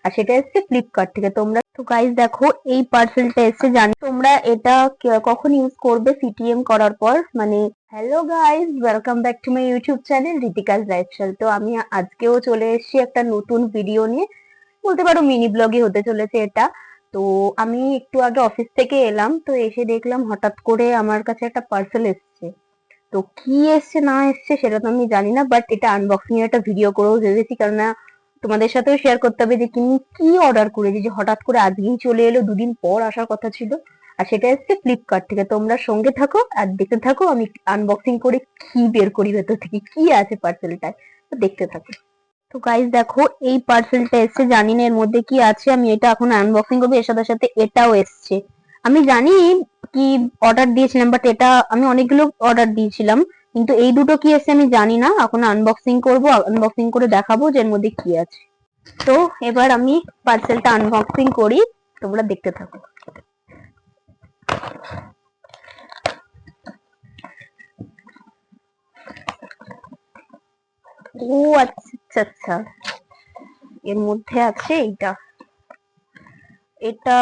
আর সেটা এসছে ফ্লিপকার্ট থেকে। তোমরা তো গাইস দেখো এই পার্সেলটা এসছে, জানি তোমরা এটা কখন ইউজ করবে সিটিএম করার পর। মানে hello guys, welcome back to my YouTube channel Ritika's lifestyle. তো আমি আজকেও চলে এসেছি একটা নতুন ভিডিও নিয়ে, বলতে পারো মিনি ব্লগই হতে চলেছে এটা। তো আমি একটু আগে অফিস থেকে এলাম, তো এসে দেখলাম হঠাৎ করে আমার কাছে একটা পার্সেল এসছে। তো কি এসছে না এসছে সেটা তো আমি জানি না, বাট এটা আনবক্সিং এর একটা ভিডিও করেও ভেবেছি, কারণ তোমাদের সাথেও শেয়ার করতে হবে যে কি অর্ডার করেছি, যে হঠাৎ করে আজকেই চলে এলো, দুদিন পর আসার কথা ছিল। আর সেটা এসছে ফ্লিপকার্ট থেকে। তোমরা সঙ্গে থাকো আর দেখতে থাকো আমি আনবক্সিং করে কি বের করি ভেতর থেকে, কি আছে পার্সেলটায়, তো দেখতে থাকো। তো গাইস দেখো এই পার্সেলটা এসছে, জানি না এর মধ্যে কি আছে, আমি এটা এখন আনবক্সিং করবো। এর সাথে সাথে এটাও এসছে। আমি জানি কি অর্ডার দিয়েছিলাম, বাট এটা আমি অনেকগুলো অর্ডার দিয়েছিলাম, কিন্তু এই দুটো কি এসছে আমি জানি না। এখন আনবক্সিং করব, আনবক্সিং করে দেখাবো যে এর মধ্যে কি আছে। তো এবার আমি পার্সেলটা আনবক্সিং করি, তোমরা দেখতে থাকো। ও আচ্ছা আচ্ছা আচ্ছা, এর মধ্যে আছে এইটা। এটা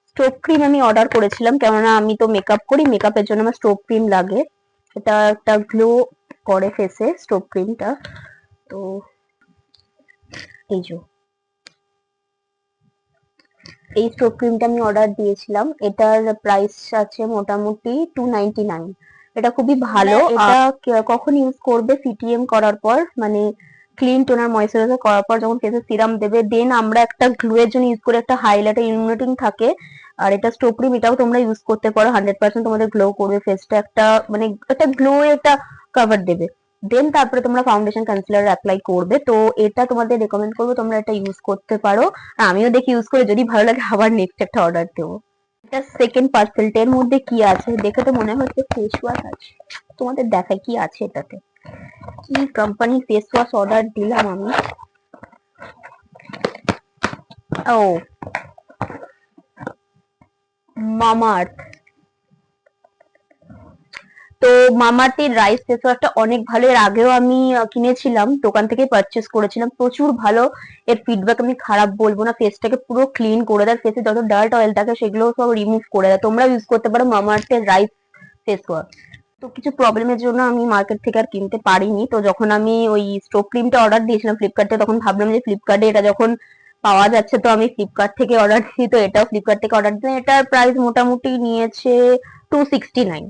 স্টোভ ক্রিম আমি অর্ডার করেছিলাম, কেননা আমি তো মেকআপ করি, মেকআপের জন্য আমার স্টোভ ক্রিম লাগে। এটা একটা গ্লো করে ফেসে স্টোভ ক্রিমটা। তো এই যে এই স্টোভ ক্রিমটা আমি অর্ডার দিয়েছিলাম, এটার প্রাইস আছে মোটামুটি 299। এটা খুবই ভালো। এটা কখন ইউজ করবে সিটিএম করার পর, মানে ক্লিন টোনার ময়শ্চারাইজার করার পর যখন ফেসে সিরাম দেবে, দেন আমরা একটা গ্লো এর জন্য ইউজ করে, একটা হাইলাইটার ইলুমিনেটিং থাকে। আর এটা স্টোভ ক্রিম, এটাও তোমরা ইউজ করতে পারো, 100% তোমাদের গ্লো করবে ফেসটা, একটা মানে একটা গ্লো একটা কভার দেবে। দেন তারপরে তোমরা ফাউন্ডেশন কনসিলার অ্যাপ্লাই করবে। তো এটা তোমাদের রেকমেন্ড করবো, তোমরা এটা ইউজ করতে পারো। আমিও দেখি ইউজ করে, যদি ভালো লাগে আবার নেক্সট একটা অর্ডার দেবো। এটা সেকেন্ড পার্সেলটা, এর মধ্যে কি আছে দেখে তো মনে হচ্ছে ফেস ওয়াশ আছে। তোমাদের দেখায় কি আছে এটাতে। কি কোম্পানি ফেস ওয়াশ অর্ডার দিলাম আমি। ও মামাআর্থ। তো মামাআর্থের রাইস ফেস ওয়াশটা অনেক ভালো। এর আগেও আমি কিনেছিলাম, দোকান থেকে পারচেস করেছিলাম, প্রচুর ভালো। এর ফিডব্যাক আমি খারাপ বলবো না। ফেসটাকে পুরো ক্লিন করে দেয়, ফেসে যত ডার্ট অয়েল থাকে সেগুলো সব রিমুভ করে দেয়। তোমরা ইউজ করতে পারো মামাআর্থের রাইস ফেস ওয়াশ। তো কিছু প্রবলেমের জন্য আমি মার্কেট থেকে আর কিনতে পারিনি। তো যখন আমি ওই স্টোভ ক্রিমটা অর্ডার দিয়েছিলাম ফ্লিপকার্টে, তখন ভাবলাম যে ফ্লিপকার্টে এটা যখন পাওয়া যাচ্ছে তো আমি ফ্লিপকার্ট থেকে অর্ডার দিই। তো এটাও ফ্লিপকার্ট থেকে অর্ডার দিই। এটার প্রাইস মোটামুটি নিয়েছে 269।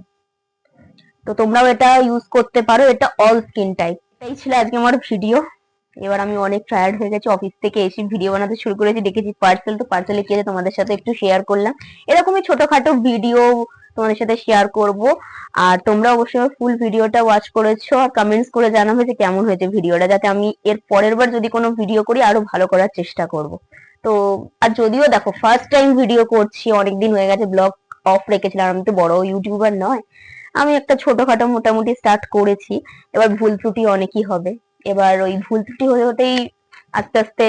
তো তোমরাও এটা ইউজ করতে পারো, এটা অল স্কিন টাইপ। এটাই ছিল আজকে আমার ভিডিও। এবার আমি অনেক টায়ার্ড হয়ে গেছি, অফিস থেকে এসে ভিডিও বানাতে শুরু করেছি, দেখেছি পার্সেল, তো পার্সেলে কি আছে তোমাদের সাথে একটু শেয়ার করলাম। এরকমই ছোটখাটো ভিডিও তোমাদের সাথে শেয়ার করব। আর তোমরা অবশ্যই ফুল ভিডিওটা ওয়াচ করেছো, আর কমেন্টস করে জানাবে যে কেমন হয়েছে ভিডিওটা, যাতে আমি এর পরের বার যদি কোনো ভিডিও করি আরো ভালো করার চেষ্টা করব। তো আর যদিও দেখো ফার্স্ট টাইম ভিডিও করছি, অনেকদিন হয়ে গেছে ব্লগ অফ রেখেছিলাম, আমি তো বড় ইউটিউবার নয়, আমি একটা ছোটখাটো মোটামুটি স্টার্ট করেছি। এবার ভুল ত্রুটি অনেকই হবে, এবার ওই ভুল ত্রুটি হতে হতেই আস্তে আস্তে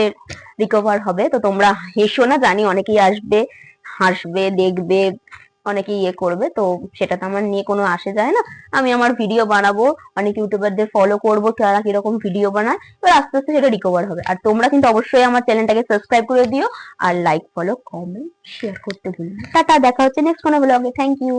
রিকভার হবে। তো তোমরা হেসো না, জানি অনেকেই আসবে, হাসবে, দেখবে, অনেকেই ইয়ে করবে, তো সেটা তো আমার নিয়ে কোনো আসে যায় না। আমি আমার ভিডিও বানাবো, অনেক ইউটিউবারদের ফলো করবো, তারা কিরকম ভিডিও বানায়, এবার আস্তে আস্তে সেটা রিকভার হবে। আর তোমরা কিন্তু অবশ্যই আমার চ্যানেলটাকে সাবস্ক্রাইব করে দিও, আর লাইক, ফলো, কমেন্ট, শেয়ার করতে ভুলো না। টাটা, দেখা হচ্ছে নেক্সট কোনো ব্লগে। Thank you.